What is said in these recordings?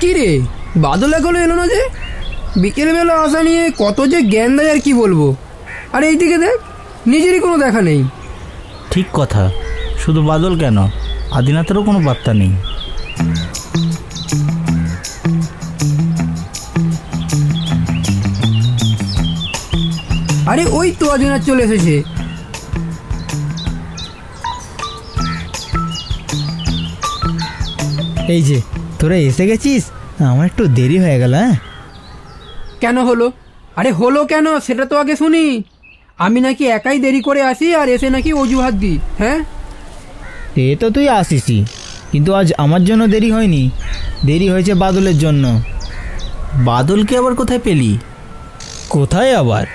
কি রে, বাদল এখনো এলো না যে? বিকেলবেলা আসা নিয়ে কত যে জ্ঞান দেয় আর কি বলবো। আর এইদিকে দেখ, নিজেরই কোনো দেখা নেই। ঠিক কথা, শুধু বাদল কেন, আদিনাথেরও কোনো বার্তা নেই। আরে ওই তো আদিনাথ চলে এসেছে। এই যে তোরা এসে গেছিস, আমার একটু দেরি হয়ে গেল। হ্যাঁ, কেন হলো? আরে হলো কেন সেটা তো আগে শুনি। আমি নাকি একাই দেরি করে আসি আর এসে নাকি অজুহাত দিই? হ্যাঁ, সে তো তুই আসিসই, কিন্তু আজ আমার জন্য দেরি হয়নি, দেরি হয়েছে বাদলের জন্য। বাদলকে আবার কোথায় পেলি? কোথায় আবার?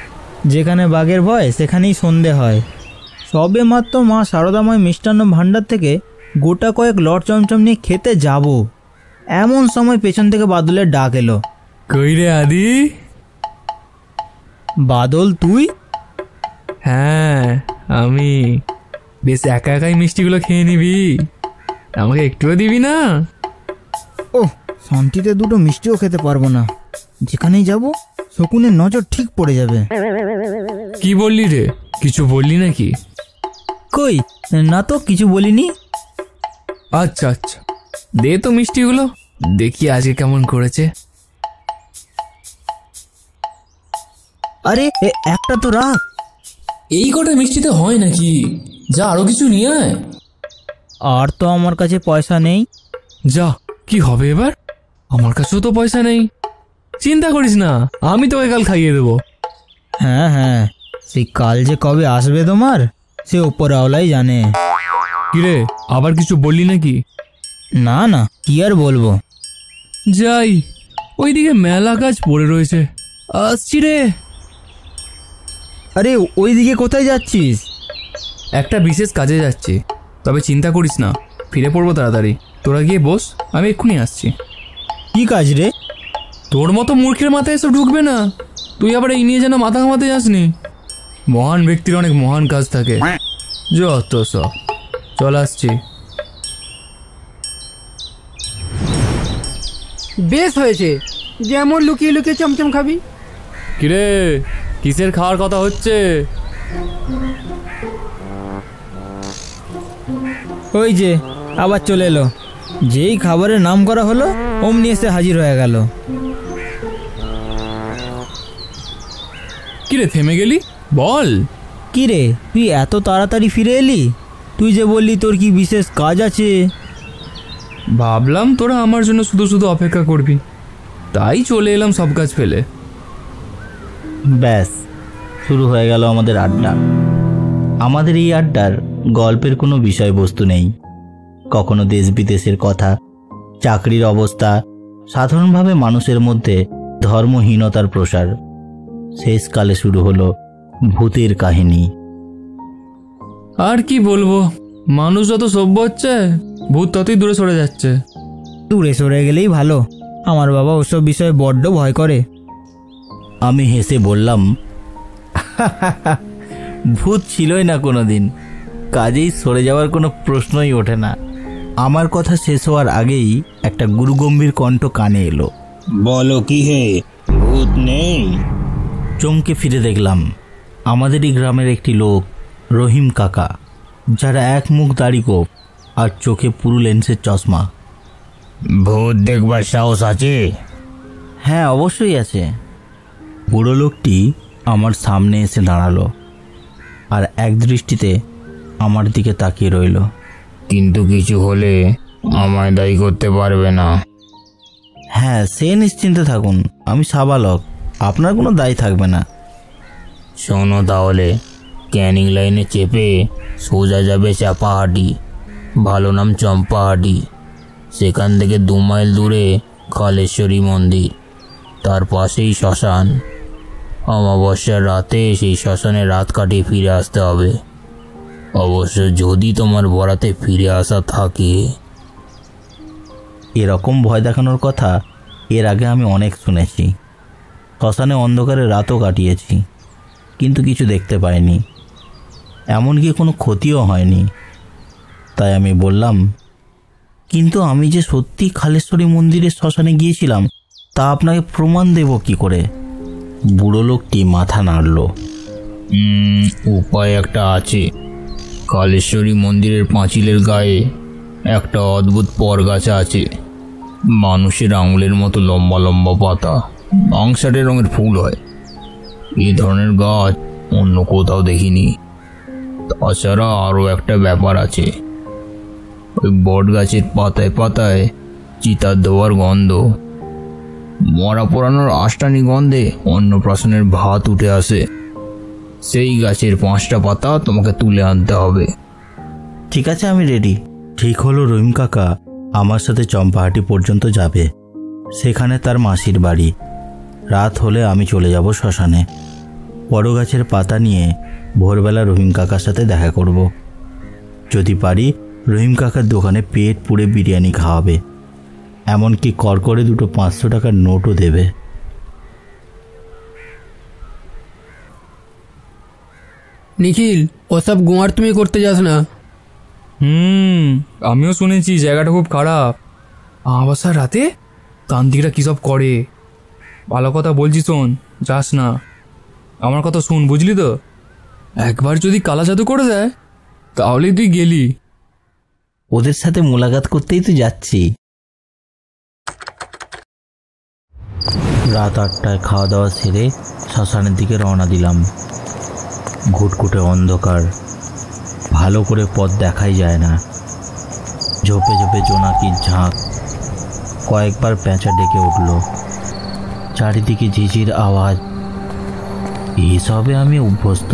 যেখানে বাঘের ভয় সেখানেই সন্ধে হয়। সবে মাত্র মা শারদাময় মিষ্টান্ন ভাণ্ডার থেকে গোটা কয়েক লট চমচম নিয়ে খেতে যাব, এমন সময় পেছন থেকে বাদলের ডাক এলো। কই রে আদি? বাদল তুই? হ্যাঁ আমি। বেশ একা একাই মিষ্টিগুলো খেয়ে নিবি, আমাকে একটুও দিবি না? ওহ, শান্তিতে দুটো মিষ্টিও খেতে পারবো না। যেখানেই যাব শকুনের নজর ঠিক পড়ে যাবে। কি বললি রে, কিছু বললি নাকি? কই না তো, কিছু বলিনি। আচ্ছা আচ্ছা, দে তো মিষ্টিগুলো, দেখি আজকে কেমন করেছে। আরে একটা তো রাখ। এই কটা মিষ্টিতে হয় নাকি? যা আরো কিছু নিয়ে আয়। আর তো আমার কাছে পয়সা নেই। যা, কি হবে এবার? আমার কাছেও তো পয়সা নেই। চিন্তা করিস না, আমি তোকে কাল খাইয়ে দেবো। হ্যাঁ হ্যাঁ, সেই কাল যে কবে আসবে তোমার, সে ওপরওয়ালাই জানে। কিরে, আবার কিছু বললি নাকি? না না, কি আর বলবো। যাই, ওইদিকে মেলা কাজ পড়ে রয়েছে, আসছি রে। আরে ওইদিকে কোথায় যাচ্ছিস? একটা বিশেষ কাজে যাচ্ছি, তবে চিন্তা করিস না, ফিরে পড়বো তাড়াতাড়ি। তোরা গিয়ে বস, আমি এক্ষুনি আসছি। কি কাজ রে? তোর মতো মূর্খের মাথায় এসব ঢুকবে না। তুই আবার এই নিয়ে যেন মাথা ঘামাতে যাসনি। মহান ব্যক্তির অনেক মহান কাজ থাকে। যত সব, চল আসছি। বেশ হয়েছে, যেমন লুকিয়ে লুকিয়ে চমচম খাবি। কিরে, কিসের খাওয়ার কথা হচ্ছে? ওই যে আবার চলে এলো। যেই খাবারের নাম করা হলো অমনি এসে হাজির হয়ে গেল। কিরে, থেমে গেলি? বল। কি রে, তুই এত তাড়াতাড়ি ফিরে এলি? তুই যে বললি তোর কি বিশেষ কাজ আছে। ভাবলাম তোরা আমার জন্য শুধু শুধু অপেক্ষা করবি, তাই চলে এলাম সব কাজ ফেলে। ব্যাস, শুরু হয়ে গেল আমাদের আড্ডা। আমাদের এই আড্ডার গল্পের কোনো বিষয়বস্তু নেই। কখনো দেশ বিদেশের কথা, চাকরির অবস্থা, সাধারণভাবে মানুষের মধ্যে ধর্মহীনতার প্রসার। শেষকালে শুরু হলো ভূতের কাহিনী। আর কি বলবো, মানুষ যত সভ্য হচ্ছে, ভূত ততই দূরে সরে যাচ্ছে। দূরে সরে গেলেই ভালো। আমার বাবা ওসব বিষয়ে বড্ড ভয় করে। আমি হেসে বললাম, ভূত ছিলই না কোনোদিন, কাজেই সরে যাওয়ার কোনো প্রশ্নই ওঠে না। আমার কথা শেষ হওয়ার আগেই একটা গুরুগম্ভীর কণ্ঠ কানে এলো। বলো কি হে, ভূত নেই? চমকে ফিরে দেখলাম আমাদেরই গ্রামের একটি লোক, রহিম কাকা, যারা এক মুখ দাড়ি গোঁফ আর চোখে পুরু লেন্সের চশমা। ভূত দেখবার সাহস আছে? হ্যাঁ, অবশ্যই আছে। বুড়ো লোকটি আমার সামনে এসে দাঁড়ালো আর এক দৃষ্টিতে আমার দিকে তাকিয়ে রইল। কিন্তু কিছু হলে আমায় দায়ী করতে পারবে না? হ্যাঁ, সে নিশ্চিন্তে থাকুন, আমি সাবালক, আপনার কোনো দায় থাকবে না। শোনো তাহলে, ক্যানিং লাইনে চেপে সোজা যাবে চাপাহাটি, ভালো নাম চম্পাহাটি। সেখান থেকে 2 মাইল দূরে কালেশ্বরী মন্দির, তার পাশেই শ্মশান। অমাবস্যার রাতে সেই শ্মশানে রাত কাটিয়ে ফিরে আসতে হবে, অবশ্য যদি তোমার বরাতে ফিরে আসা থাকে। এরকম ভয় দেখানোর কথা এর আগে আমি অনেক শুনেছি। শ্মশানে অন্ধকারে রাতও কাটিয়েছি, কিন্তু কিছু দেখতে পাইনি, এমনকি কোনো ক্ষতিও হয়নি। তাই আমি বললাম, কিন্তু আমি যে সত্যি খালেশ্বরী মন্দিরের শ্মশানে গিয়েছিলাম তা আপনাকে প্রমাণ দেব কি করে? বুড়ো লোকটি মাথা নাড়ল। উপায় একটা আছে। কালেশ্বরী মন্দিরের পাঁচিলের গায়ে একটা অদ্ভুত পরগাছা আছে। মানুষের আঙুলের মতো লম্বা লম্বা পাতা, আংশাটে রঙের ফুল হয়। এই ধরনের গাছ অন্য কোথাও দেখিনি। তাছাড়া আরও একটা ব্যাপার আছে। ওই বট গাছের পাতায় পাতায় চিতার ধোয়ার গন্ধ। মরা পোড়ানোর আষ্টানি গন্ধে অন্নপ্রাশনের ভাত উঠে আসে। সেই গাছের 5টা পাতা তোমাকে তুলে আনতে হবে। ঠিক আছে, আমি রেডি। ঠিক হলো, রহিম কাকা আমার সাথে চম্পাহাটি পর্যন্ত যাবে। সেখানে তার মাসির বাড়ি। রাত হলে আমি চলে যাব শ্মশানে। বড় গাছের পাতা নিয়ে ভোরবেলা রহিম কাকার সাথে দেখা করব। যদি পারি রহিম কাকার দোকানে পেট পুড়ে বিরিয়ানি খাওয়াবে, এমনকি করকরে 2 500 টাকার নোটও দেবে। নিখিল, ওসব গোয়ার তুমি করতে যাস না। আমিও শুনেছি জায়গাটা খুব খারাপ। আমাবাসার রাতে তান্ত্রিকরা কী সব করে। ভালো কথা বলছি, শোন, যাস না। আমার কথা শুন, বুঝলি তো? একবার যদি কালা জাদু করে দেয় তাহলে তুই গেলি। ওদের সাথে মোলাকাত করতেই তো যাচ্ছি। রাত 8টায় খাওয়া দাওয়া সেরে শ্মশানের দিকে রওনা দিলাম। ঘুটঘুটে অন্ধকার, ভালো করে পথ দেখাই যায় না। ঝোপে ঝোপে জোনাকির ঝাঁক। কয়েকবার পেঁচা ডেকে উঠল। চারিদিকে ঝিঝির আওয়াজ। এইসবে আমি অভ্যস্ত।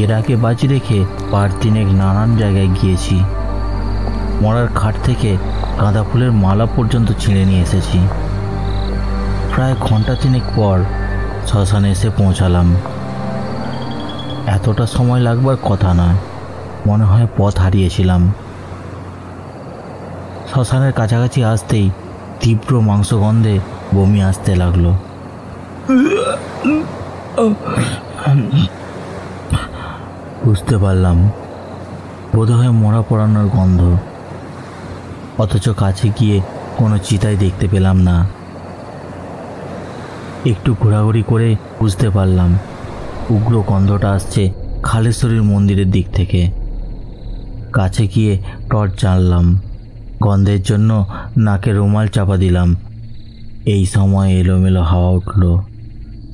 এর আগে বাজি রেখে 5 নানান জায়গায় গিয়েছি। মরার খাট থেকে গাঁদা ফুলের মালা পর্যন্ত ছিঁড়ে নিয়ে এসেছি। প্রায় ঘন্টা 3 পর শ্মশানে এসে পৌঁছালাম। এতটা সময় লাগবার কথা নয়, মনে হয় পথ হারিয়েছিলাম। শ্মশানের কাছাকাছি আসতেই তীব্র মাংসগন্ধে বমি আসতে লাগলো। বুঝতে পারলাম বোধহয় মরা পোড়ানোর গন্ধ। অথচ কাছে গিয়ে কোনো চিতাই দেখতে পেলাম না। একটু ঘোরাঘুরি করে বুঝতে পারলাম উগ্র গন্ধটা আসছে খালেশ্বরীর মন্দিরের দিক থেকে। কাছে গিয়ে টর্চ জ্বাললাম। গন্ধের জন্য নাকে রুমাল চাপা দিলাম। এই সময় এলোমেলো হাওয়া উঠল।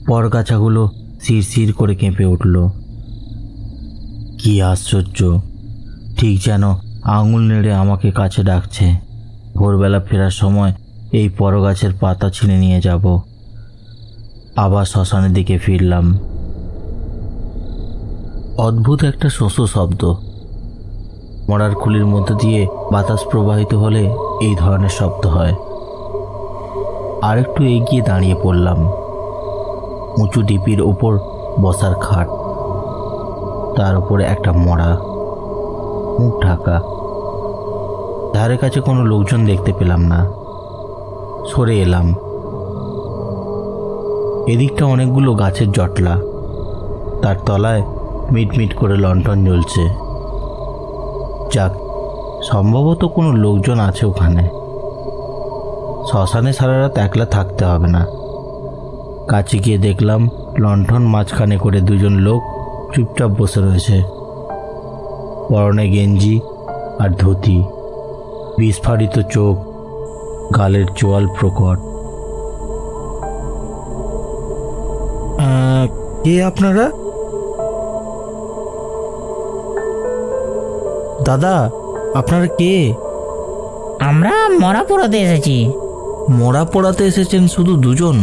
পরগাছাগুলো শিরশির করে কেঁপে উঠল। কি আশ্চর্য! ঠিক যেন আঙুল নেড়ে আমাকে কাছে ডাকছে। ভোরবেলা ফেরার সময় এই পরগাছের পাতা ছিঁড়ে নিয়ে যাব। আবার শ্মশানের দিকে ফিরলাম। অদ্ভুত একটা শোঁ শব্দ। মরার খুলির মধ্যে দিয়ে বাতাস প্রবাহিত হলে এই ধরনের শব্দ হয়। আরেকটু এগিয়ে দাঁড়িয়ে পড়লাম। উঁচু ডিপির ওপর বসার খাট, তার উপরে একটা মরা, মুখ ঢাকা। ধারে কাছে কোনো লোকজন দেখতে পেলাম না। সরে এলাম। এদিকটা অনেকগুলো গাছের জটলা, তার তলায় মিটমিট করে লণ্ঠন জ্বলছে। যাক, সম্ভবত কোনো লোকজন আছে ওখানে। শ্মশানে সারা রাত একলা থাকতে হবে না। কাছে গিয়ে দেখলাম লণ্ঠন মাঝখানে করে 2জন লোক চুপচাপ বসে রয়েছে। পরনে গেঞ্জি আর ধুতি, বিস্ফারিত চোখ, গালের চোয়াল প্রকট। কে আপনারা? দাদা, আপনারা কে? আমরা মরা পোড়াতে এসেছি। মরা পোড়াতে এসেছেন শুধু 2জন?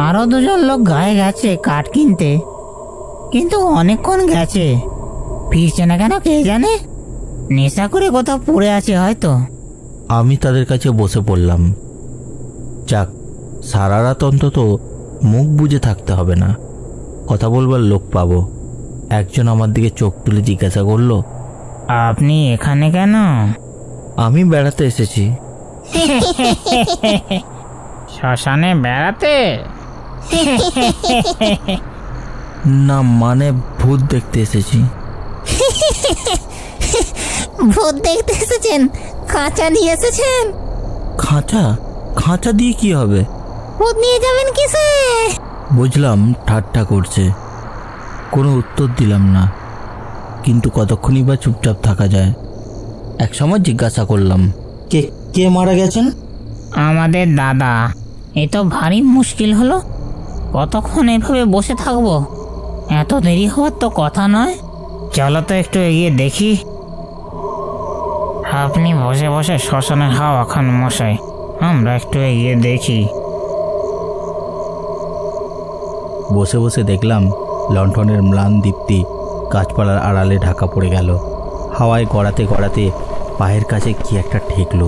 আরো 2জন লোক গায়ে গেছে কাঠ কিনতে, কিন্তু অনেকক্ষণ গেছে, ফিরছে না কেন কে জানে। নেশা করে কোথাও পড়ে আছে হয়তো। আমি তাদের কাছে বসে পড়লাম। যাক, সারা রাত অন্তত মুখ বুজে থাকতে হবে না, কথা বলবার লোক পাবো। একজন আমার দিকে চোখ তুলে জিজ্ঞাসা করলো, আপনি এখানে কেন? আমি বেড়াতে এসেছি। শ্মশানে বেড়াতে? না, মানে ভূত দেখতে এসেছি। ভূত দেখতে এসেছেন? খাঁচা নিয়ে এসেছেন? খাঁচা? খাঁচা দিয়ে কি হবে? ভূত নিয়ে যাবেন কিসে? বুঝলাম ঠাট্টা করছে, কোনো উত্তর দিলাম না। কিন্তু কতক্ষণই বা চুপচাপ থাকা যায়। এক সময় জিজ্ঞাসা করলাম, কে কে মারা গেছেন? আমাদের দাদা। এ তো ভারী মুশকিল হলো। কতক্ষণ এভাবে বসে থাকবো? এত দেরি হওয়ার তো কথা নয়। চলো তো একটু এগিয়ে দেখি। আপনি বসে বসে শ্মশানের হাওয়া খান মশাই, আমরা একটু এগিয়ে দেখি। বসে বসে দেখলাম লণ্ঠনের ম্লান দীপ্তি গাছপালার আড়ালে ঢাকা পড়ে গেল। হাওয়ায় গড়াতে গড়াতে পায়ের কাছে কি একটা ঠেকলো।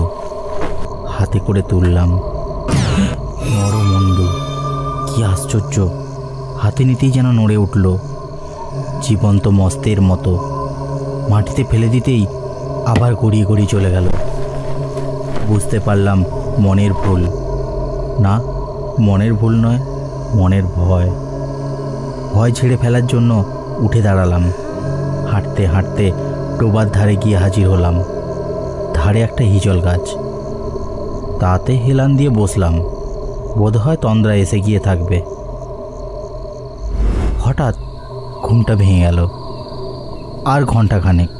হাতে করে তুললাম। নরমুণ্ডু, কি আশ্চর্য! হাতে নিতেই যেন নড়ে উঠল, জীবন্ত মস্তের মতো। মাটিতে ফেলে দিতেই আবার গড়িয়ে গড়িয়ে চলে গেল। বুঝতে পারলাম মনের ভুল। না, মনের ভুল নয়, মনের ভয়। ভয় ছেড়ে ফেলার জন্য উঠে দাঁড়ালাম। হাঁটতে হাঁটতে ডোবার ধারে গিয়ে হাজির হলাম। ধারে একটা হিজল গাছ, তাতে হেলান দিয়ে বসলাম। বোধহয় তন্দ্রা এসে গিয়ে থাকবে। হঠাৎ ঘুমটা ভেঙে গেল। আর ঘন্টাখানেক।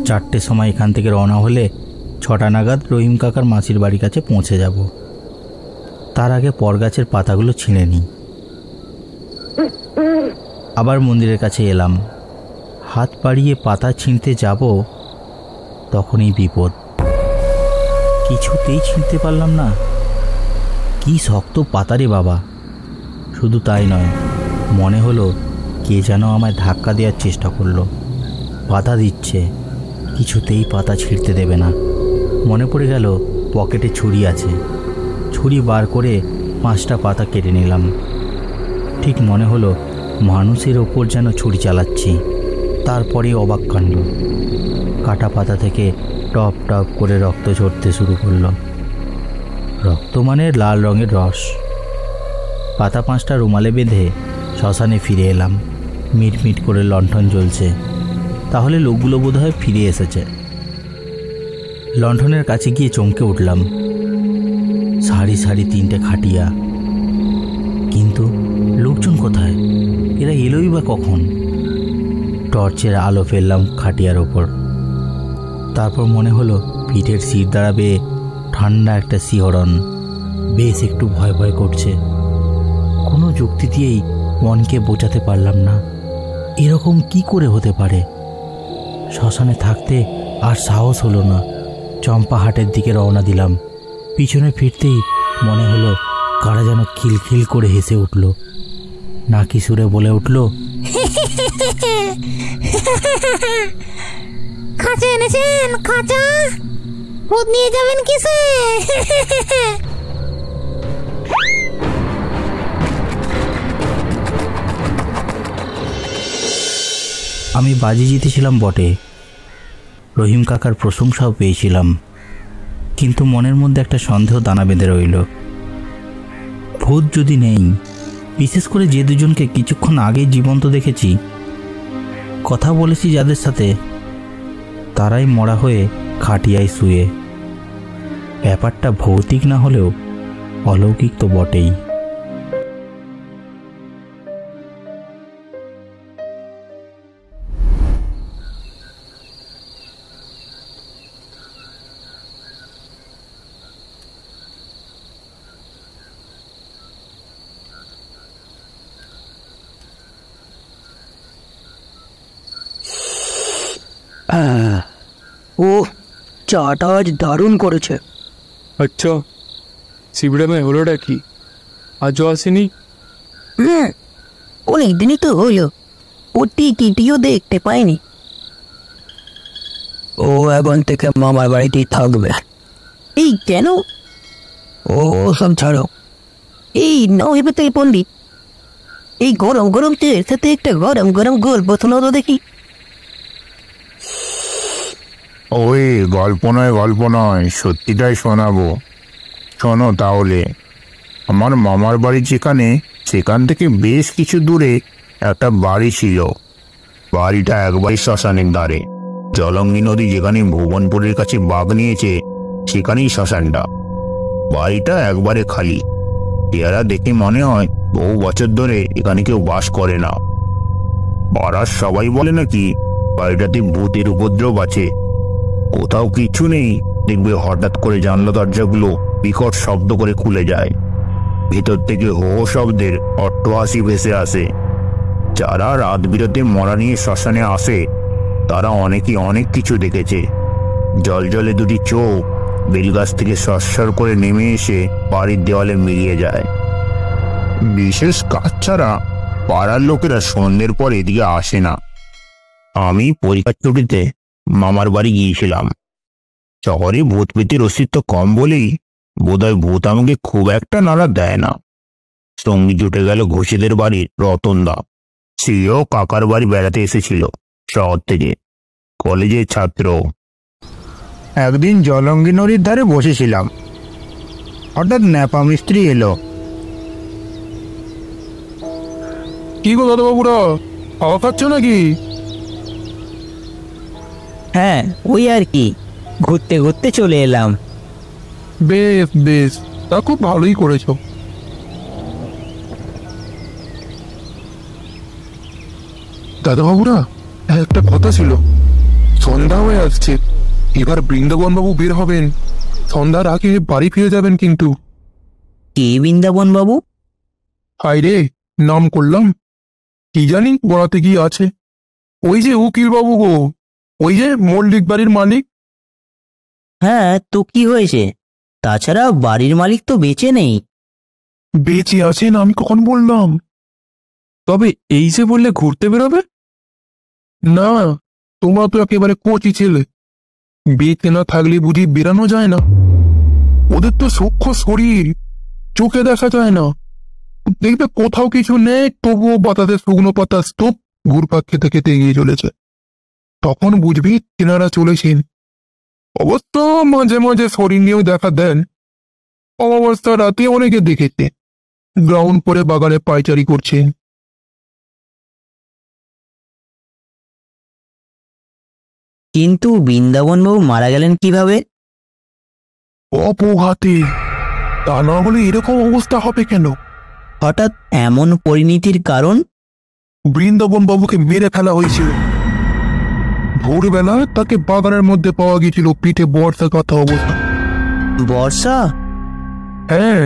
4টের সময় এখান থেকে রওনা হলে 6টা নাগাদ রহিম কাকার মাসির বাড়ির কাছে পৌঁছে যাব। তার আগে পরগাছের পাতাগুলো ছিঁড়ে নিই। আবার মন্দিরের কাছে এলাম। হাত বাড়িয়ে পাতা ছিঁড়তে যাব, তখনই বিপদ। কিছুতেই ছিঁড়তে পারলাম না। কি শক্ত পাতা রে বাবা! শুধু তাই নয়, মনে হলো কে যেন আমায় ধাক্কা দেওয়ার চেষ্টা করলো। বাধা দিচ্ছে, কিছুতেই পাতা ছিঁড়তে দেবে না। মনে পড়ে গেল পকেটে ছুরি আছে। ছুরি বার করে 5টা পাতা কেটে নিলাম। ঠিক মনে হলো মানুষের ওপর যেন ছুরি চালাচ্ছি। তারপরে অবাক কাণ্ড, কাটা পাতা থেকে টপ টপ করে রক্ত ঝরতে শুরু করলো। রক্ত মানে লাল রঙের রস। পাতা 5টা রুমালে বেঁধে শ্মশানে ফিরে এলাম। মিটমিট করে লণ্ঠন জ্বলছে, তাহলে লোকগুলো বোধহয় ফিরে এসেছে। লণ্ঠনের কাছে গিয়ে চমকে উঠলাম। সারি সারি 3টে খাটিয়া, কিন্তু লোকজন কোথায়? এরা এলোই বা কখন? টর্চের আলো ফেললাম খাটিয়ার ওপর। তারপর মনে হলো পিঠের শির দাঁড়াবে ঠান্ডা একটা শিহরণ। বেশ একটু ভয় ভয় করছে। কোনো যুক্তি দিয়েই মনকে বোঝাতে পারলাম না এরকম কি করে হতে পারে। শ্মশানে থাকতে আর সাহস হলো না। চম্পাহাটের দিকে রওনা দিলাম। পিছনে ফিরতেই মনে হলো কারা যেন খিলখিল করে হেসে উঠল। নাকি সুরে বলে উঠল, খাঁচা এনেছেন? খাঁচা? ভূত নিয়ে যাবেন কিসে? আমি বাজি জিতেছিলাম বটে, রহিম কাকার প্রশংসাও পেয়েছিলাম, কিন্তু মনের মধ্যে একটা সন্দেহ দানা বেঁধে রইল। ভূত যদি নেই, বিশেষ করে যে দুজনকে কিছুক্ষণ আগে জীবন্ত দেখেছি, কথা বলেছি যাদের সাথে, তারাই মরা হয়ে খাটিয়ায় শুয়ে। ব্যাপারটা ভৌতিক না হলেও অলৌকিক তো বটেই। ও, চাটা আজ দারুণ করেছে। আচ্ছা, শিবিরামে হলোটা কি? আজও আসেনি? অনেক দিনই তো হলো, ও টিকিটিও দেখতে পাইনি। ও এখন থেকে মামার বাড়িতেই থাকবে। এই কেন? ও সব ছাড়ো। এই নাও এবার থেকে পণ্ডিত, এই গরম গরম তেল সাথে একটা গরম গরম গল্প শোনো তো দেখি। ওই গল্প নয় সত্যিটাই শোনাবো। শোনো তাহলে। আমার মামার বাড়ি যেখানে, সেখান থেকে বেশ কিছু দূরে একটা বাড়ি ছিল। বাড়িটা একবারই শ্মশানের ধারে। জলঙ্গি নদী যেখানে ভুবনপুরের কাছে বাঘ নিয়েছে সেখানেই শ্মশানটা। বাড়িটা একবারে খালি। চেহারা দেখে মনে হয় বহু বছর ধরে এখানে কেউ বাস করে না। পাড়ার সবাই বলে নাকি বাড়িটাতে ভূতের উপদ্রব আছে। কোথাও কিছু নেই, দেখবে হঠাৎ করে জানলা দরজাগুলো বিকট শব্দ করে খুলে যায়। ভিতর থেকে হো হো শব্দের অট্টহাসি ভেসে আসে। যারা রাত বিরাতে মরা নিয়ে শ্মশানে আসে তারা অনেকেই অনেক কিছু দেখেছে। জলজলে দুটি চোখ বেলগাছ থেকে সরসর করে নেমে এসে বাড়ির দেওয়ালে মিলিয়ে যায়। বিশেষ কাজ ছাড়া পাড়ার লোকেরা সন্ধ্যের পর এদিকে আসে না। আমি পরীক্ষার ছুটিতে মামার বাড়ি গিয়েছিলাম। শহরে ভূত পেতের অস্তিত্ব কম বলেই বোধহয় ভূত আমাকে খুব একটা নাড়া দেয় না। সঙ্গী জুটে গেল ঘোষেদের বাড়ির রতনদা। সেও কাকার বাড়ি বেড়াতে এসেছিল শহর থেকে, কলেজের ছাত্র। একদিন জলঙ্গি নদীর ধারে বসেছিলাম, হঠাৎ ন্যাপা মিস্ত্রি এলো। কি গো দাদাবাবুরা, খাওয়া খাচ্ছ নাকি? হ্যাঁ, ওই আর কি, ঘুরতে ঘুরতে চলে এলাম। বেশ বেশ, তা খুব ভালোই করেছ। দাদাবাবুরা, একটা কথা ছিল। সন্ধ্যা হয়ে আসছে, এবার বৃন্দাবন বাবু বের হবেন। সন্ধ্যার আগে বাড়ি ফিরে যাবেন কিন্তু। কে বৃন্দাবন বাবু? হাই রে, নাম করলাম, কি জানি বলাতে কি আছে। ওই যে উকিল বাবু গো, ওই যে মল্লিক বাড়ির মালিক। হ্যাঁ, তো কি হয়েছে? তাছাড়া বাড়ির মালিক তো বেঁচে নেই। বেঁচে আছেন আমি কখন বললাম? তবে এই যে বললে ঘুরতে বেরোবে না, তোমরা তো একেবারে কচি ছেলে। বেঁচে না থাকলে বুঝি বেরানো যায় না? ওদের তো সূক্ষ্ম শরীর, চোখে দেখা যায় না। দেখবে কোথাও কিছু নেই, তবুও বাতাসে শুকনো পাতা স্তূপ ঘুরপাক খেতে খেতে এগিয়ে চলেছে। তখন বুঝবি তেনারা চলেছেন। অবশ্য মাঝে মাঝে শরীর নিয়েও দেখা দেন। অমাবস্যা রাতে অনেকে দেখেছে গ্রাউন্ড পরে বাগানে পায়চারি করছেন। কিন্তু বৃন্দাবন বাবু মারা গেলেন কিভাবে? অপঘাতে। তা না হলে এরকম অবস্থা হবে কেন? হঠাৎ এমন পরিণতির কারণ? বৃন্দাবন বাবুকে মেরে ফেলা হয়েছিল। ভোরবেলা তাকে বাগানের মধ্যে পাওয়া গিয়েছিল, পিঠে বর্ষা কাঁথা অবস্থা। বর্ষা? হ্যাঁ,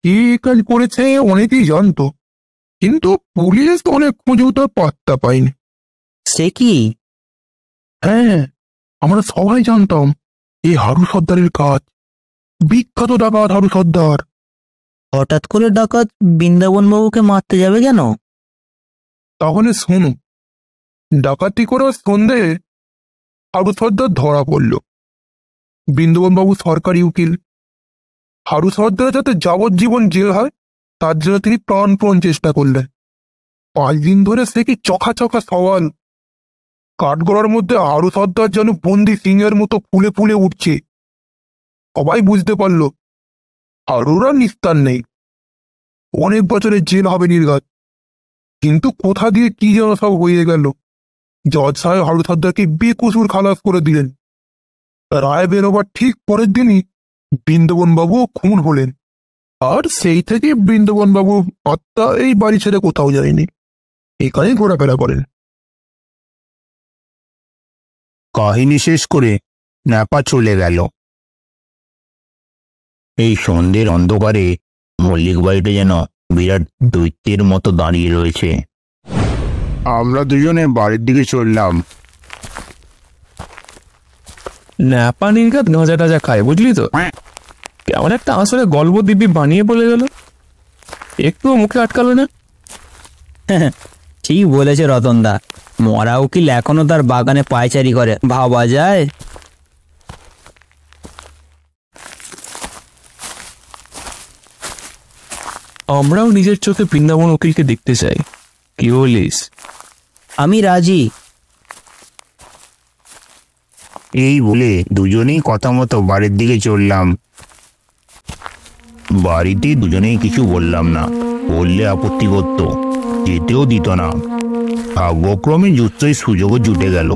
কি কাজ করেছে অনেকেই জানতো, কিন্তু পুলিশ অনেক খুঁজেও তার পাত্তা পায়নি। সে কি? হ্যাঁ, আমরা সবাই জানতাম এই হারু সর্দারের কাজ। বিখ্যাত ডাকাত হারু সর্দার। হঠাৎ করে ডাকাত বৃন্দাবন বাবুকে মারতে যাবে কেন? তাহলে শোনো, ডাকাতি করার সন্দেহে হারু সর্দার ধরা পড়ল। বৃন্দাবন বাবু সরকারি উকিল। হারু সর্দার যাতে যাবজ্জীবন জেল হয় তার জন্য তিনি প্রাণপণ চেষ্টা করলেন। 5 দিন ধরে সে কি চকা চকা সওয়াল। কাঠগড়ার মধ্যে হারু সর্দার যেন বন্দি সিংহের মতো ফুলে ফুলে উঠছে। সবাই বুঝতে পারল হারুরা নিস্তার নেই, অনেক বছরের জেল হবে নির্ঘাত। কিন্তু কোথা দিয়ে কি যেন সব হয়ে গেল। জজ সাহেব হারু সর্দারকে বেকসুর খালাস করে দিলেন। রায় বেরোবার ঠিক পরের দিনই বৃন্দাবন বাবু খুন হলেন। আর সেই থেকে বৃন্দাবন বাবু আত্মা এই বাড়ি ছেড়ে কোথাও যায়নি, এখানেই ঘোরাফেরা করেন। কাহিনী শেষ করে ন্যাপা চলে গেল। এই সন্ধ্যের অন্ধকারে মল্লিক বাড়িটা যেন বিরাট দৈত্যের মতো দাঁড়িয়ে রয়েছে। আমরা দুজনে বাড়ির দিকে চললাম। ন্যাপা নির্ঘাত গাঁজা টাজা খায়, বুঝলি তো? কেমন একটা আসলে গল্প দিব্যি বানিয়ে বলে গেল, একটু মুখে আটকালো না। ঠিক বলেছে রতনদা, মরা উকিল এখনো তার বাগানে পায়চারি করে, ভাবা যায়? আমরাও নিজের চোখে বৃন্দাবন উকিলকে দেখতে চাই, কি বলিস? আমি রাজি। এই বলে দুজনেই কথা মতো বাড়ির দিকে চললাম। বাড়িতে দুজনেই কিছু বললাম না, বললে আপত্তি করত, যেতেও দিত না। ভাগ্যক্রমে জুতোই সুযোগও জুটে গেল।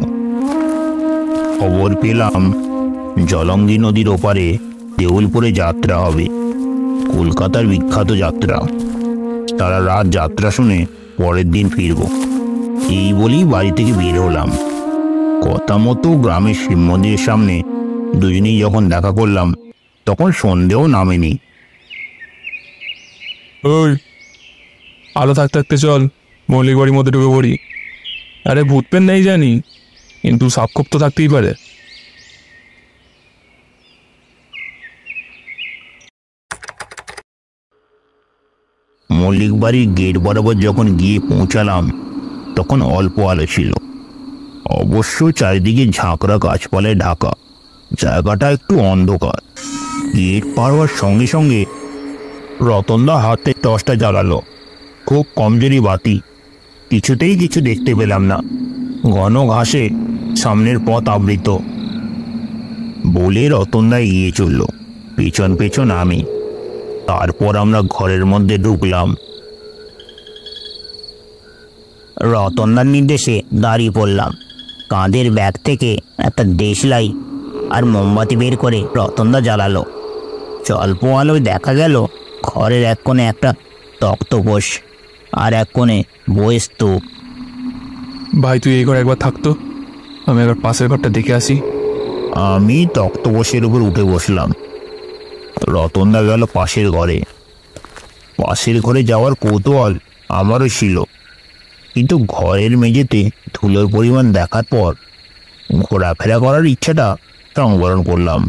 খবর পেলাম জলঙ্গি নদীর ওপারে দেউলপুরে যাত্রা হবে, কলকাতার বিখ্যাত যাত্রা। সারা রাত যাত্রা শুনে পরের দিন ফিরব, এই বলেই বাড়ি থেকে বের হলাম। কথা মতো গ্রামের শিব মন্দিরের সামনে দুজনেই যখন দেখা করলাম তখন সন্দেহ নামেনি। ওই আলো থাকতে থাকতে চল মল্লিক বাড়ির মধ্যে ঢুকে পড়ি। আরে ভূত পেন নেই জানি, কিন্তু সাপখোপ তো থাকতেই পারে। মল্লিক বাড়ির গেট বরাবর যখন গিয়ে পৌঁছালাম তখন অল্প আলো ছিল, অবশ্য চারিদিকে ঝাঁকড়া গাছপালায় ঢাকা, জায়গাটা একটু অন্ধকার। গেট পার হওয়ার সঙ্গে সঙ্গে রতনদা হাতে টর্চটা জ্বালালো। খুব কমজোরি বাতি, কিছুতেই কিছু দেখতে পেলাম না, ঘন ঘাসে সামনের পথ আবৃত। বলে রতনদা এগিয়ে চলল, পেছন পেছন আমি। তারপর আমরা ঘরের মধ্যে ঢুকলাম। রতনদার নির্দেশে দাঁড়িয়ে পড়লাম। কাঁধের ব্যাগ থেকে একটা দেশলাই আর মোমবাতি বের করে রতনদা জ্বালালো। স্বল্প আলোয় দেখা গেল ঘরের এক কোণে একটা তক্তপোষ আর এক কোণে বইয়ের স্তূপ। ভাই তুই এই ঘরে একবার থাকতো, আমি একবার পাশের ঘরটা দেখে আসি। আমি তক্তপোষের উপর উঠে বসলাম। রতনদা গেল পাশের ঘরে। পাশের ঘরে যাওয়ার কৌতূহল আমারও ছিল, কিন্তু ঘরের মেঝেতে ধুলোর পরিমাণ দেখার পর ঘোরাফেরা করার ইচ্ছাটা সংবরণ করলাম।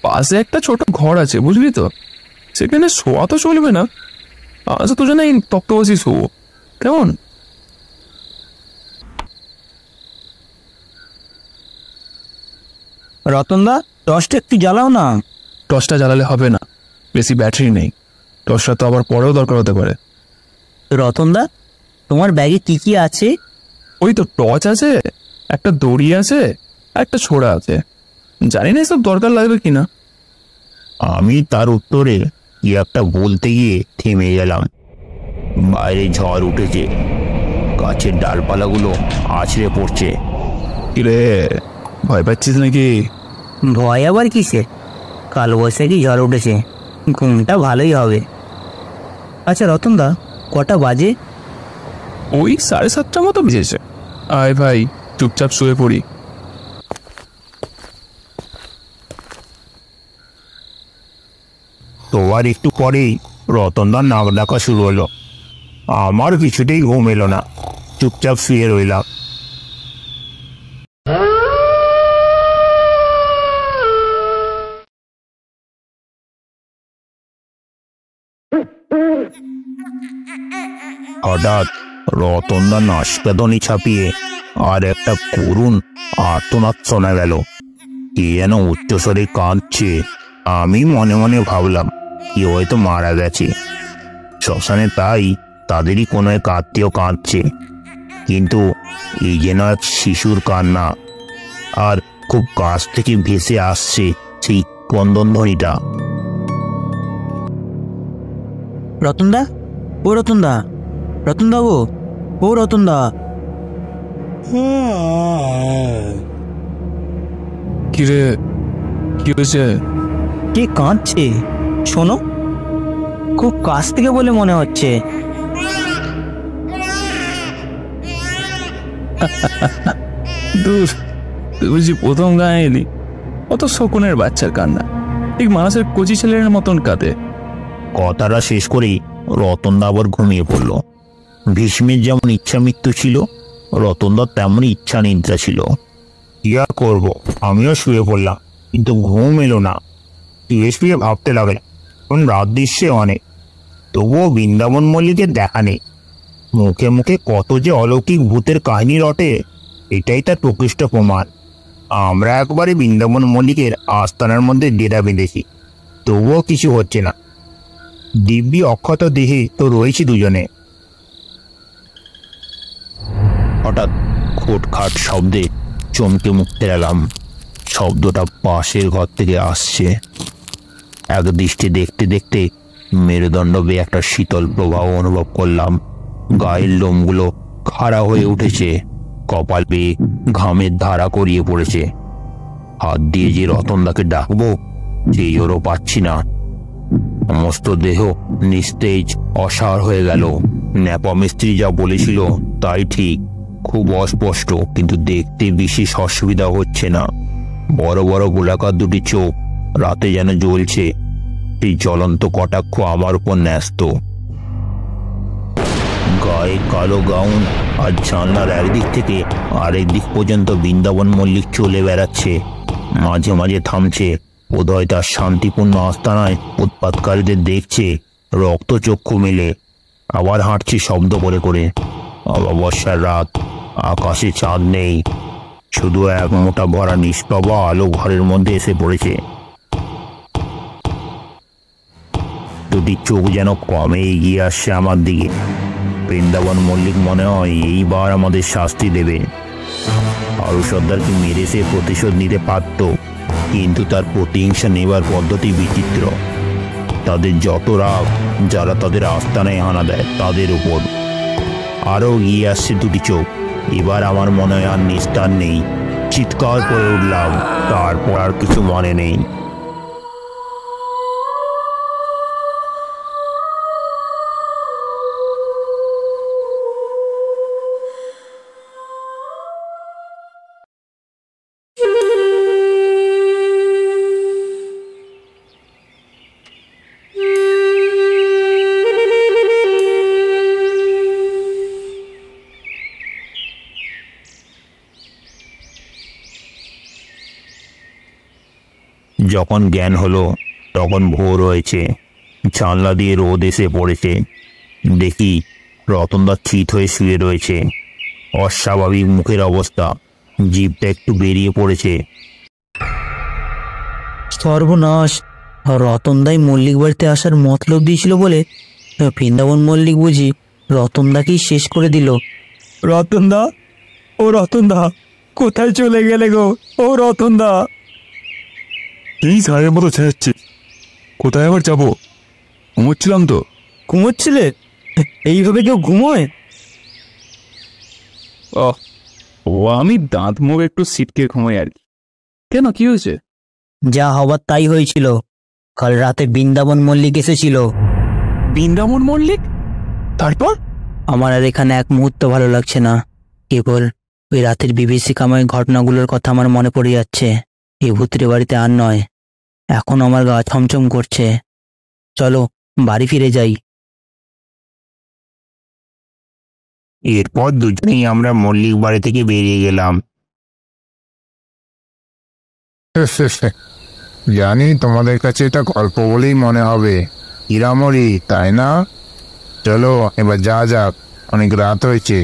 পাশে একটা ছোট ঘর আছে বুঝলি তো, সেখানে শোয়া তো চলবে না। আচ্ছা তুই জানা এই তক্তপোষই শোবো কেমন? রতনদা টর্চটা একটু জ্বালাও না। টর্চটা জ্বালালে হবে না, বেশি ব্যাটারি নেই। টর্চটা তো আবার পরেও দরকার হতে পারে। রতনদা তোমার ব্যাগে কি কি আছে? ওই তো টর্চ আছে, একটা দড়ি আছে, আর একটা ছোড়া আছে। জানি না এসব দরকার লাগবে কিনা। আমি তার উত্তরে কি একটা বলতে গিয়ে থেমে গেলাম। বাইরে ঝড় উঠেছে, গাছের ডালপালাগুলো আছড়ে পড়ছে। কিরে ভয় পাচ্ছিস নাকি? ভয় আবার কিসে? কালবৈশাখী ঝড় উঠেছে, ঘুমটা ভালোই হবে। আচ্ছা রতনদা কটা বাজে? ওই 7:30 মতো বেজেছে। আয় ভাই চুপচাপ শুয়ে পড়ি। তোর একটু পরেই রতনদার নাক ডাকা শুরু হলো। আমার কিছুতেই ঘুম এলো না, চুপচাপ শুয়ে রইলাম। হঠাৎ রতনদা নাশকাদনি ছাপিয়ে আর একটা করুণ আর্তনাদ শোনা গেল। কে যেন উচ্চস্বরে কাঁদছে। আমি মনে মনে ভাবলাম কি হয়তো মারা গেছে। শ্মশানে তাই তাদেরই কোনো এক আত্মীয় কাঁদছে, কিন্তু এই যেন এক শিশুর কান্না, আর খুব কাছ থেকে ভেসে আসছে সেই ক্রন্দনধ্বনিটা। রতনদা, ও রতনদা, রতনদা গো, ও রতনদা। কিরে কি হয়েছে? কে কাঁদছে শোনো, খুব কাছ থেকে বলে মনে হচ্ছে। দূর, তুই বুঝি প্রথম গায়ে এলি? অত শকুনের বাচ্চার কান্না ঠিক মানুষের কচি ছেলের মতন কাঁদে। কথাটা শেষ করেই রতনদা আবার ঘুমিয়ে পড়ল। ভীষ্মের যেমন ইচ্ছা মৃত্যু ছিল, রতনদার তেমনই ইচ্ছা নিদ্রা ছিল। কি আর করবো, আমিও শুয়ে পড়লাম, কিন্তু ঘুম এলো না। শুয়ে শুয়ে ভাবতে লাগলাম, এখন রাত দৃশ্যে অনেক, তবুও বৃন্দাবন মল্লিকের দেখা নেই। মুখে মুখে কত যে অলৌকিক ভূতের কাহিনী রটে, এটাই তার প্রকৃষ্ট প্রমাণ। আমরা একবারে বৃন্দাবন মল্লিকের আস্তানার মধ্যে ডেরা বেঁধেছি, তবুও কিছু হচ্ছে না। দিব্যি অক্ষত দেহে তো রয়েছি দুজনে। হঠাৎ খুটখাট শব্দে চমকে মুক্তে এলাম। শব্দটা পাশের ঘর থেকে আসছে। এক দৃষ্টি দেখতে দেখতে মেরুদণ্ড বেয়ে একটা শীতল প্রবাহ অনুভব করলাম। গায়ের লোমগুলো খাড়া হয়ে উঠেছে। কপাল পেয়ে ঘামের ধারা করিয়ে পড়েছে। হাত দিয়ে যে রতনদাকে ডাকবো সেই জোরও পাচ্ছি না। সমস্ত দেহ নিস্তেজ অসাড় হয়ে গেল। ন্যাপা মিস্ত্রি যা বলেছিল তাই ঠিক, খুব অস্পষ্ট, কিন্তু দেখতে বিশেষ অসুবিধা হচ্ছে না। বড় বড় গোলাকার দুটি চোখ রাতে যেন জ্বলছে, সেই জ্বলন্ত কটাক্ষ আমার উপর ন্যস্ত। গায়ে কালো গাউন আর জানলার একদিক থেকে আরেক দিক পর্যন্ত বৃন্দাবন মল্লিক চলে বেড়াচ্ছে। মাঝে মাঝে থামছে, বোধহয় তার শান্তিপূর্ণ আস্তানায় উৎপাতকারীদের দেখছে রক্তচক্ষু মেলে। আবার হাঁটছে শব্দ করে করে। অমাবস্যার রাত, আকাশে চাঁদ নেই, শুধু এক মোটা ভরা নিষ্প্রভা আলো ঘরের মধ্যে এসে পড়েছে। দুটি চোখ যেন কমে এগিয়ে আসছে আমার দিকে। বৃন্দাবন মল্লিক মনে হয় এইবার আমাদের শাস্তি দেবে। আরু সর্দারকে মেরে সে প্রতিশোধ নিতে পারত, কিন্তু তার প্রতিহিংসা নেবার পদ্ধতি বিচিত্র। তাদের যত রাগ যারা তাদের আস্তানায় হানা দেয় তাদের উপর। আরও এগিয়ে আসছে দুটি চোখ। এবার আমার মনে হয় আর নিস্তার নেই। চিৎকার করে উঠলাম, তারপর আর কিছু মনে নেই। যখন জ্ঞান হলো তখন ভোর হয়েছে। জানলা দিয়ে রোদ এসে পড়েছে। দেখি রতনদা চিত হয়ে শুয়ে রয়েছে। অস্বাভাবিক মুখের অবস্থা, জিভটা একটু বেরিয়ে পড়েছে। সর্বনাশ! রতনদাই মল্লিক বাড়িতে আসার মতলব দিয়েছিল বলে বৃন্দাবন মল্লিক বুঝি রতনদাকেই শেষ করে দিল। রতনদা, ও রতনদা, কোথায় চলে গেলে গো? ও রতনদা! এই সারের মতো ছেড়াচ্ছে, কোথায় আবার যাবো? ঘুমোচ্ছিলাম তো। ঘুমোচ্ছিলে? এইভাবে কেউ ঘুমোয়? ও আমি দাঁত মুখ একটু সিটকে ঘুমোই আর কি। কেন, কি হয়েছে? যা হবার তাই হয়েছিল। কাল রাতে বৃন্দাবন মল্লিক এসেছিল। বৃন্দাবন মল্লিক? তারপর? আমার আর এখানে এক মুহূর্ত ভালো লাগছে না। কেবল ওই রাতের বিভীষিকাময় ঘটনাগুলোর কথা আমার মনে পড়ে যাচ্ছে। এই ভূতের বাড়িতে আর নয়। এখন আমার গা ছমছম করছে। চলো বাড়ি ফিরে যাই। এরপর দুজনেই আমরা মল্লিক বাড়ি থেকে বেরিয়ে গেলাম। জানি তোমাদের কাছে এটা গল্প বলেই মনে হবে, হীরামরি, তাই না? চলো এবার যা যাক, অনেক রাত হয়েছে।